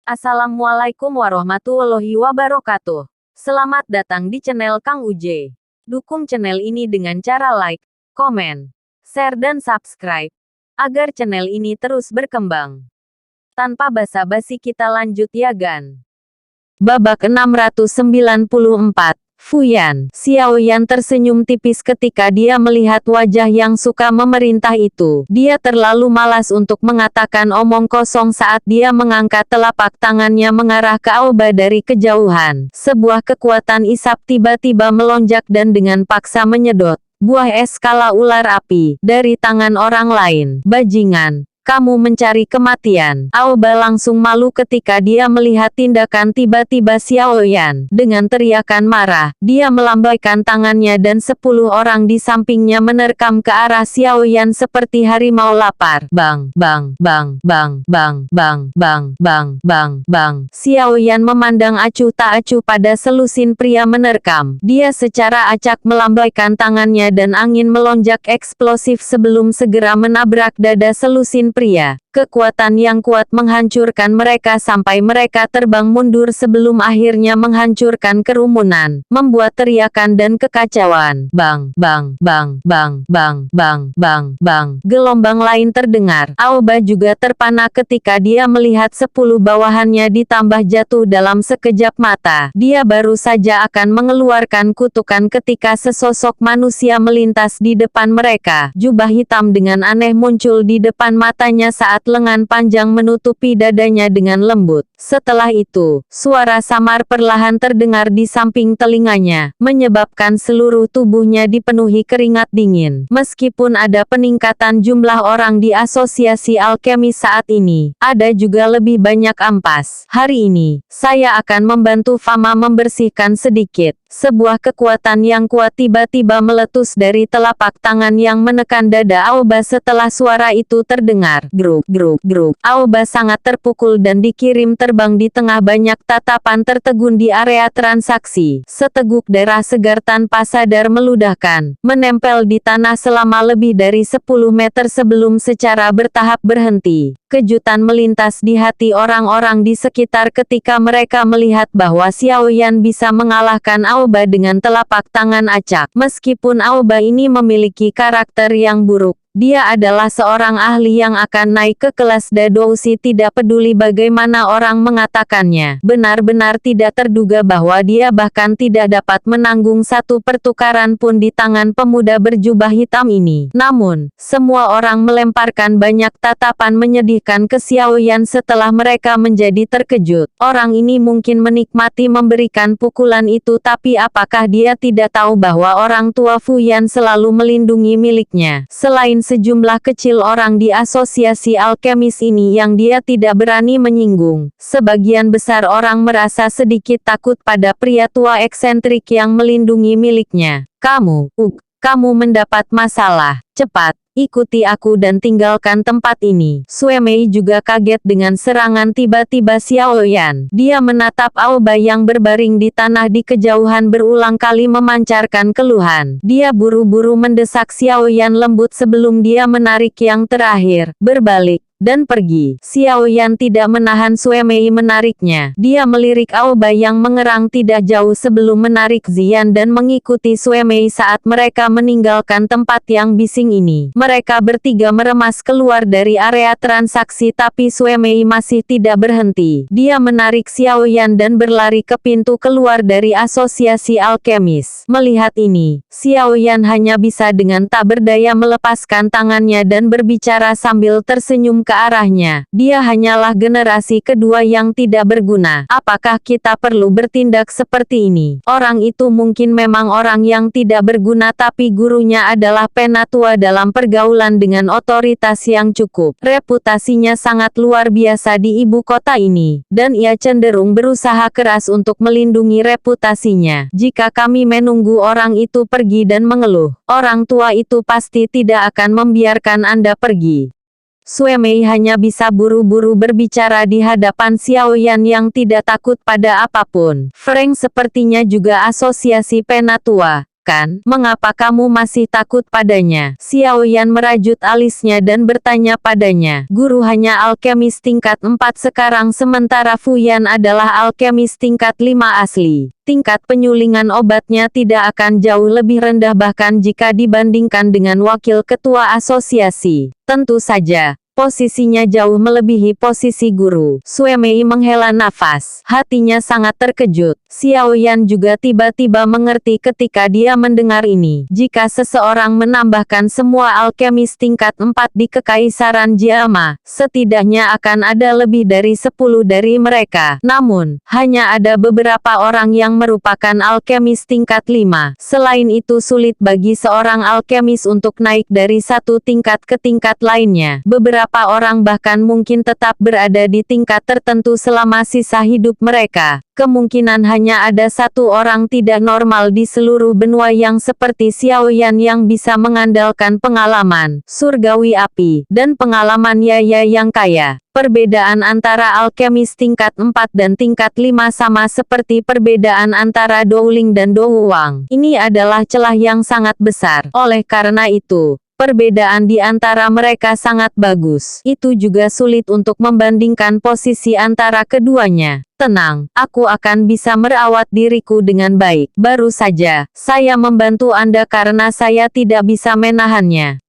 Assalamualaikum warahmatullahi wabarakatuh. Selamat datang di channel Kang Uje. Dukung channel ini dengan cara like, komen, share dan subscribe, agar channel ini terus berkembang. Tanpa basa-basi kita lanjut ya gan. Babak 694. Fuyan, Xiaoyan tersenyum tipis ketika dia melihat wajah yang suka memerintah itu. Dia terlalu malas untuk mengatakan omong kosong saat dia mengangkat telapak tangannya mengarah ke Aoba dari kejauhan. Sebuah kekuatan isap tiba-tiba melonjak dan dengan paksa menyedot buah es skala ular api dari tangan orang lain. Bajingan, kamu mencari kematian. Aoba langsung malu ketika dia melihat tindakan tiba-tiba Xiaoyan. Dengan teriakan marah, dia melambaikan tangannya dan 10 orang di sampingnya menerkam ke arah Xiaoyan seperti harimau lapar. Bang, bang, bang, bang, bang, bang, bang, bang, bang, bang. Xiaoyan memandang acuh tak acuh pada selusin pria menerkam. Dia secara acak melambaikan tangannya dan angin melonjak eksplosif sebelum segera menabrak dada selusin pria. Kekuatan yang kuat menghancurkan mereka sampai mereka terbang mundur sebelum akhirnya menghancurkan kerumunan, membuat teriakan dan kekacauan. Bang, bang, bang, bang, bang, bang, bang, bang. Gelombang lain terdengar. Aoba juga terpana ketika dia melihat 10 bawahannya ditambah jatuh dalam sekejap mata. Dia baru saja akan mengeluarkan kutukan ketika sesosok manusia melintas di depan mereka. Jubah hitam dengan aneh muncul di depan matanya saat lengan panjang menutupi dadanya dengan lembut. Setelah itu, suara samar perlahan terdengar di samping telinganya, menyebabkan seluruh tubuhnya dipenuhi keringat dingin. Meskipun ada peningkatan jumlah orang di asosiasi alkemis saat ini, ada juga lebih banyak ampas. Hari ini, saya akan membantu Fama membersihkan sedikit. Sebuah kekuatan yang kuat tiba-tiba meletus dari telapak tangan yang menekan dada Aoba setelah suara itu terdengar. Gruk, gruk, gruk. Aoba sangat terpukul dan dikirim terbang di tengah banyak tatapan tertegun di area transaksi. Seteguk darah segar tanpa sadar meludahkan, menempel di tanah selama lebih dari 10 meter sebelum secara bertahap berhenti. Kejutan melintas di hati orang-orang di sekitar ketika mereka melihat bahwa Xiaoyan bisa mengalahkan Aoba dengan telapak tangan acak. Meskipun Aoba ini memiliki karakter yang buruk, dia adalah seorang ahli yang akan naik ke kelas Dadoushi tidak peduli bagaimana orang mengatakannya. Benar-benar tidak terduga bahwa dia bahkan tidak dapat menanggung satu pertukaran pun di tangan pemuda berjubah hitam ini. Namun, semua orang melemparkan banyak tatapan menyedihkan ke Xiaoyan setelah mereka menjadi terkejut. Orang ini mungkin menikmati memberikan pukulan itu, tapi apakah dia tidak tahu bahwa orang tua Fuyan selalu melindungi miliknya? Selain sejumlah kecil orang di asosiasi alkemis ini yang dia tidak berani menyinggung, sebagian besar orang merasa sedikit takut pada pria tua eksentrik yang melindungi miliknya. Kamu mendapat masalah. Cepat, ikuti aku dan tinggalkan tempat ini. Sue Mei juga kaget dengan serangan tiba-tiba Xiaoyan. Dia menatap Aoba yang berbaring di tanah di kejauhan berulang kali memancarkan keluhan. Dia buru-buru mendesak Xiaoyan lembut sebelum dia menarik yang terakhir, berbalik dan pergi. Xiaoyan tidak menahan Sue Mei menariknya. Dia melirik Aoba yang mengerang tidak jauh sebelum menarik Zian dan mengikuti Sue Mei saat mereka meninggalkan tempat yang bising ini. Mereka bertiga meremas keluar dari area transaksi tapi Sue Mei masih tidak berhenti. Dia menarik Xiaoyan dan berlari ke pintu keluar dari asosiasi alkemis. Melihat ini, Xiaoyan hanya bisa dengan tak berdaya melepaskan tangannya dan berbicara sambil tersenyum ke arahnya. Dia hanyalah generasi kedua yang tidak berguna. Apakah kita perlu bertindak seperti ini? Orang itu mungkin memang orang yang tidak berguna, tapi gurunya adalah penatua dalam pergaulan dengan otoritas yang cukup. Reputasinya sangat luar biasa di ibu kota ini, dan ia cenderung berusaha keras untuk melindungi reputasinya. Jika kami menunggu orang itu pergi dan mengeluh, orang tua itu pasti tidak akan membiarkan Anda pergi. Sue Mei hanya bisa buru-buru berbicara di hadapan Xiaoyan yang tidak takut pada apapun. Frank sepertinya juga asosiasi penatua. Bahkan, mengapa kamu masih takut padanya? Xiaoyan merajut alisnya dan bertanya padanya. Guru hanya alkemis tingkat 4 sekarang sementara Fuyan adalah alkemis tingkat 5 asli. Tingkat penyulingan obatnya tidak akan jauh lebih rendah bahkan jika dibandingkan dengan wakil ketua asosiasi. Tentu saja, posisinya jauh melebihi posisi guru. Sue Mei menghela nafas. Hatinya sangat terkejut. Xiaoyan juga tiba-tiba mengerti ketika dia mendengar ini. Jika seseorang menambahkan semua alkemis tingkat 4 di Kekaisaran Jiama, setidaknya akan ada lebih dari 10 dari mereka. Namun, hanya ada beberapa orang yang merupakan alkemis tingkat 5. Selain itu sulit bagi seorang alkemis untuk naik dari satu tingkat ke tingkat lainnya. Beberapa orang bahkan mungkin tetap berada di tingkat tertentu selama sisa hidup mereka. Kemungkinan hanya ada satu orang tidak normal di seluruh benua yang seperti Xiaoyan yang bisa mengandalkan pengalaman surgawi api dan pengalaman Yaya yang kaya. Perbedaan antara alkemis tingkat 4 dan tingkat 5 sama seperti perbedaan antara Douling dan Douwang. Ini adalah celah yang sangat besar. Oleh karena itu, perbedaan di antara mereka sangat bagus. Itu juga sulit untuk membandingkan posisi antara keduanya. Tenang, aku akan bisa merawat diriku dengan baik. Baru saja, saya membantu Anda karena saya tidak bisa menahannya.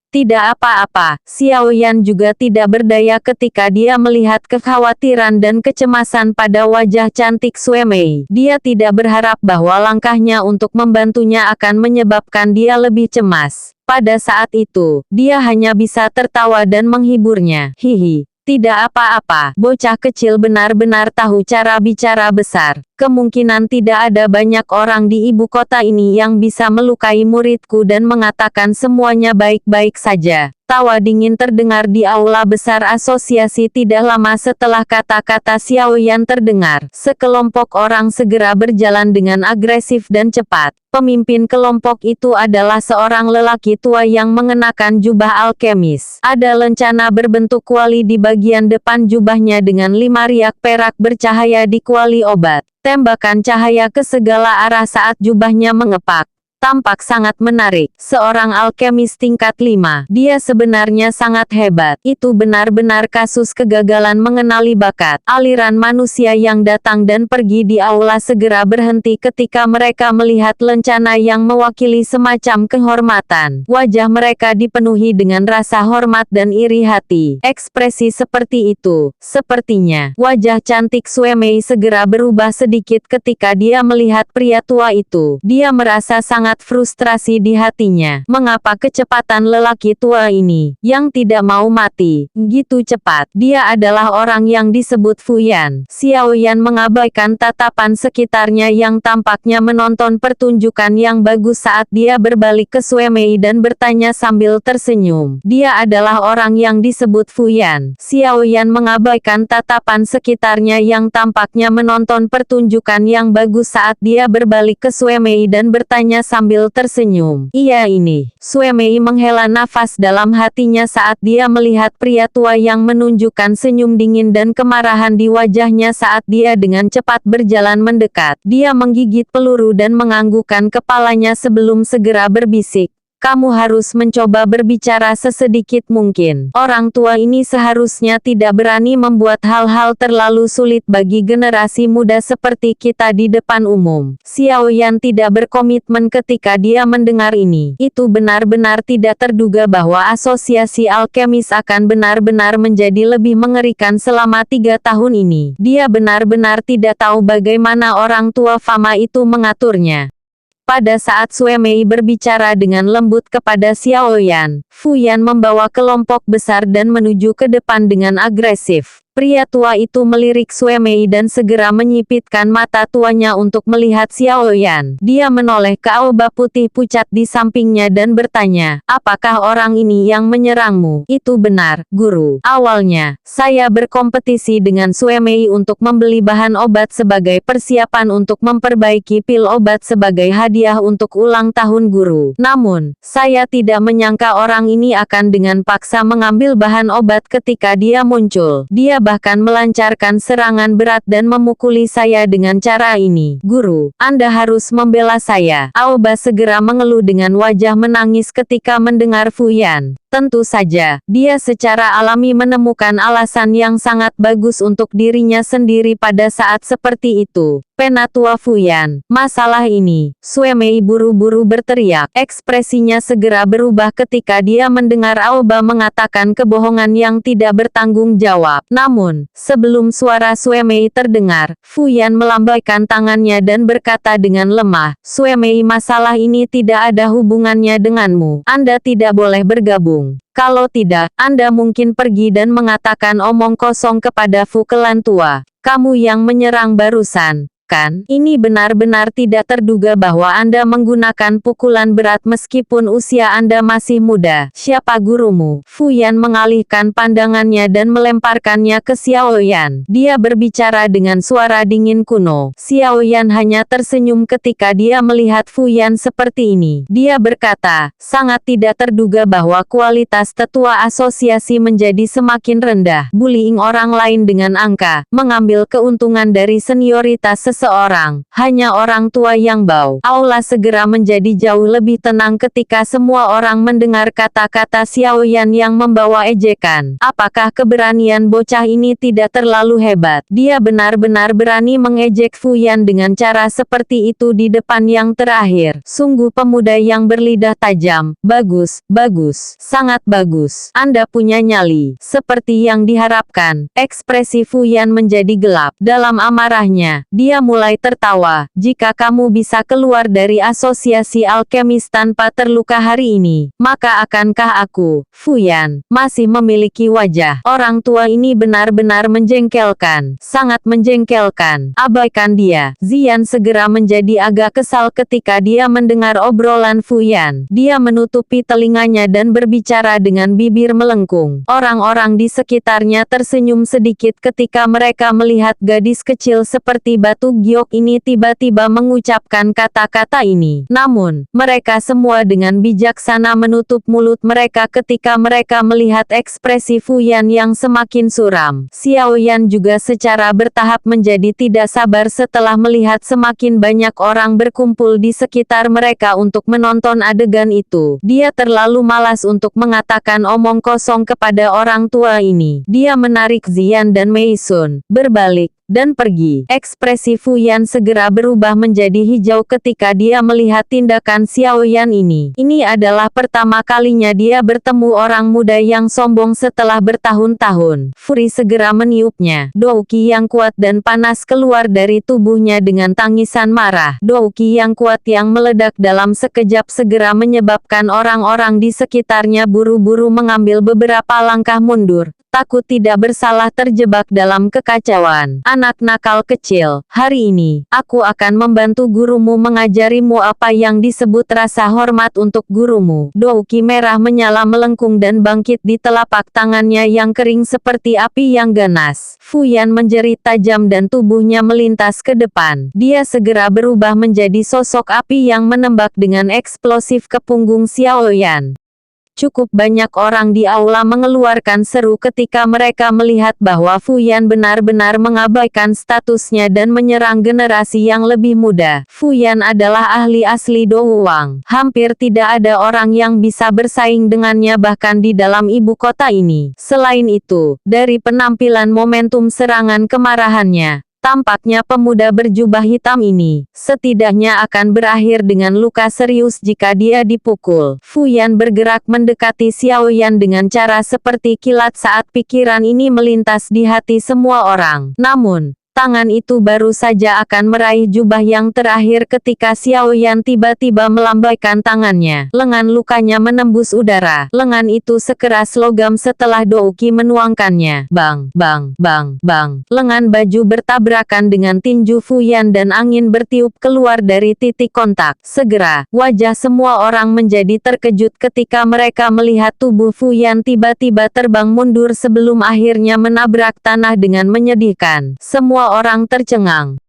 Tidak apa-apa. Xiaoyan juga tidak berdaya ketika dia melihat kekhawatiran dan kecemasan pada wajah cantik Sue Mei. Dia tidak berharap bahwa langkahnya untuk membantunya akan menyebabkan dia lebih cemas. Pada saat itu, dia hanya bisa tertawa dan menghiburnya. Hihi. Tidak apa-apa, bocah kecil benar-benar tahu cara bicara besar. Kemungkinan tidak ada banyak orang di ibu kota ini yang bisa melukai muridku dan mengatakan semuanya baik-baik saja. Tawa dingin terdengar di aula besar asosiasi tidak lama setelah kata-kata Xiaoyan terdengar. Sekelompok orang segera berjalan dengan agresif dan cepat. Pemimpin kelompok itu adalah seorang lelaki tua yang mengenakan jubah alkemis. Ada lencana berbentuk kuali di bagian depan jubahnya dengan 5 riak perak bercahaya di kuali obat. Tembakan cahaya ke segala arah saat jubahnya mengepak. Tampak sangat menarik. Seorang alkemis tingkat 5. Dia sebenarnya sangat hebat. Itu benar-benar kasus kegagalan mengenali bakat. Aliran manusia yang datang dan pergi di aula segera berhenti ketika mereka melihat lencana yang mewakili semacam kehormatan. Wajah mereka dipenuhi dengan rasa hormat dan iri hati. Ekspresi seperti itu, sepertinya, wajah cantik Sue Mei segera berubah sedikit ketika dia melihat pria tua itu. Dia merasa sangat frustrasi di hatinya. Mengapa kecepatan lelaki tua ini, yang tidak mau mati, gitu cepat? Dia adalah orang yang disebut Fuyan. Xiaoyan mengabaikan tatapan sekitarnya yang tampaknya menonton pertunjukan yang bagus saat dia berbalik ke Sue Mei dan bertanya sambil tersenyum. Dia adalah orang yang disebut Fuyan. Xiaoyan mengabaikan tatapan sekitarnya yang tampaknya menonton pertunjukan yang bagus saat dia berbalik ke Sue Mei dan bertanya sambil tersenyum. Iya ini. Sue Mei menghela nafas dalam hatinya saat dia melihat pria tua yang menunjukkan senyum dingin dan kemarahan di wajahnya saat dia dengan cepat berjalan mendekat. Dia menggigit peluru dan menganggukkan kepalanya sebelum segera berbisik. Kamu harus mencoba berbicara sesedikit mungkin. Orang tua ini seharusnya tidak berani membuat hal-hal terlalu sulit bagi generasi muda seperti kita di depan umum. Xiaoyan tidak berkomitmen ketika dia mendengar ini. Itu benar-benar tidak terduga bahwa asosiasi alkemis akan benar-benar menjadi lebih mengerikan selama 3 tahun ini. Dia benar-benar tidak tahu bagaimana orang tua Fama itu mengaturnya. Pada saat Sue Mei berbicara dengan lembut kepada Xiaoyan, Fuyan membawa kelompok besar dan menuju ke depan dengan agresif. Pria tua itu melirik Sue Mei dan segera menyipitkan mata tuanya untuk melihat Xiaoyan. Dia menoleh ke aoba putih pucat di sampingnya dan bertanya, apakah orang ini yang menyerangmu? Itu benar, guru. Awalnya, saya berkompetisi dengan Sue Mei untuk membeli bahan obat sebagai persiapan untuk memperbaiki pil obat sebagai hadiah untuk ulang tahun guru. Namun, saya tidak menyangka orang ini akan dengan paksa mengambil bahan obat ketika dia muncul. Dia bahkan melancarkan serangan berat dan memukuli saya dengan cara ini. Guru, Anda harus membela saya. Aoba segera mengeluh dengan wajah menangis ketika mendengar Fu Yan. Tentu saja, dia secara alami menemukan alasan yang sangat bagus untuk dirinya sendiri pada saat seperti itu. Penatua Fu Yan, masalah ini. Sue Mei buru-buru berteriak. Ekspresinya segera berubah ketika dia mendengar Aoba mengatakan kebohongan yang tidak bertanggung jawab. Namun, sebelum suara Sue Mei terdengar, Fu Yan melambaikan tangannya dan berkata dengan lemah, Sue Mei, masalah ini tidak ada hubungannya denganmu. Anda tidak boleh bergabung. Kalau tidak, Anda mungkin pergi dan mengatakan omong kosong kepada Fu Kelantua. Kamu yang menyerang barusan, kan? Ini benar-benar tidak terduga bahwa Anda menggunakan pukulan berat meskipun usia Anda masih muda. Siapa gurumu? Fu Yan mengalihkan pandangannya dan melemparkannya ke Xiao Yan. Dia berbicara dengan suara dingin kuno. Xiao Yan hanya tersenyum ketika dia melihat Fu Yan seperti ini. Dia berkata, sangat tidak terduga bahwa kualitas tetua asosiasi menjadi semakin rendah. Bullying orang lain dengan angka, mengambil keuntungan dari senioritas seseorang, hanya orang tua yang bau. Aula segera menjadi jauh lebih tenang ketika semua orang mendengar kata-kata Xiao Yan yang membawa ejekan. Apakah keberanian bocah ini tidak terlalu hebat? Dia benar-benar berani mengejek Fu Yan dengan cara seperti itu di depan yang terakhir. Sungguh pemuda yang berlidah tajam. Bagus, bagus, sangat bagus. Anda punya nyali. Seperti yang diharapkan, ekspresi Fu Yan menjadi gelap. Dalam amarahnya, dia mulai tertawa. Jika kamu bisa keluar dari asosiasi alkemis tanpa terluka hari ini, maka akankah aku, Fu Yan, masih memiliki wajah? Orang tua ini benar-benar menjengkelkan. Sangat menjengkelkan. Abaikan dia. Zian segera menjadi agak kesal ketika dia mendengar obrolan Fu Yan. Dia menutupi telinganya dan berbicara dengan bibir melengkung. Orang-orang di sekitarnya tersenyum sedikit ketika mereka melihat gadis kecil seperti batu giok ini tiba-tiba mengucapkan kata-kata ini. Namun, mereka semua dengan bijaksana menutup mulut mereka ketika mereka melihat ekspresi Fu Yan yang semakin suram. Xiao Yan juga secara bertahap menjadi tidak sabar setelah melihat semakin banyak orang berkumpul di sekitar mereka untuk menonton adegan itu. Dia terlalu malas untuk mengatakan omong kosong kepada orang tua ini. Dia menarik Zian dan Mei Sun, berbalik, dan pergi. Ekspresi Fu Yan segera berubah menjadi hijau ketika dia melihat tindakan Xiao Yan ini. Ini adalah pertama kalinya dia bertemu orang muda yang sombong setelah bertahun-tahun. Furi segera meniupnya. Douki yang kuat dan panas keluar dari tubuhnya dengan tangisan marah. Douki yang kuat yang meledak dalam sekejap segera menyebabkan orang-orang di sekitarnya buru-buru mengambil beberapa langkah mundur. Takut tidak bersalah terjebak dalam kekacauan. Anak nakal kecil, hari ini, aku akan membantu gurumu mengajarimu apa yang disebut rasa hormat untuk gurumu. Douki merah menyala melengkung dan bangkit di telapak tangannya yang kering seperti api yang ganas. Fu Yan menjerit tajam dan tubuhnya melintas ke depan. Dia segera berubah menjadi sosok api yang menembak dengan eksplosif ke punggung Xiao Yan. Cukup banyak orang di aula mengeluarkan seru ketika mereka melihat bahwa Fu Yan benar-benar mengabaikan statusnya dan menyerang generasi yang lebih muda. Fu Yan adalah ahli asli Dou Wang. Hampir tidak ada orang yang bisa bersaing dengannya bahkan di dalam ibu kota ini. Selain itu, dari penampilan momentum serangan kemarahannya, tampaknya pemuda berjubah hitam ini setidaknya akan berakhir dengan luka serius jika dia dipukul. Fu Yan bergerak mendekati Xiao Yan dengan cara seperti kilat saat pikiran ini melintas di hati semua orang. Namun, tangan itu baru saja akan meraih jubah yang terakhir ketika Xiao Yan tiba-tiba melambaikan tangannya. Lengan lukanya menembus udara. Lengan itu sekeras logam setelah Douki menuangkannya. Bang, bang, bang, bang. Lengan baju bertabrakan dengan tinju Fu Yan dan angin bertiup keluar dari titik kontak. Segera, wajah semua orang menjadi terkejut ketika mereka melihat tubuh Fu Yan tiba-tiba terbang mundur sebelum akhirnya menabrak tanah dengan menyedihkan. Semua orang tercengang.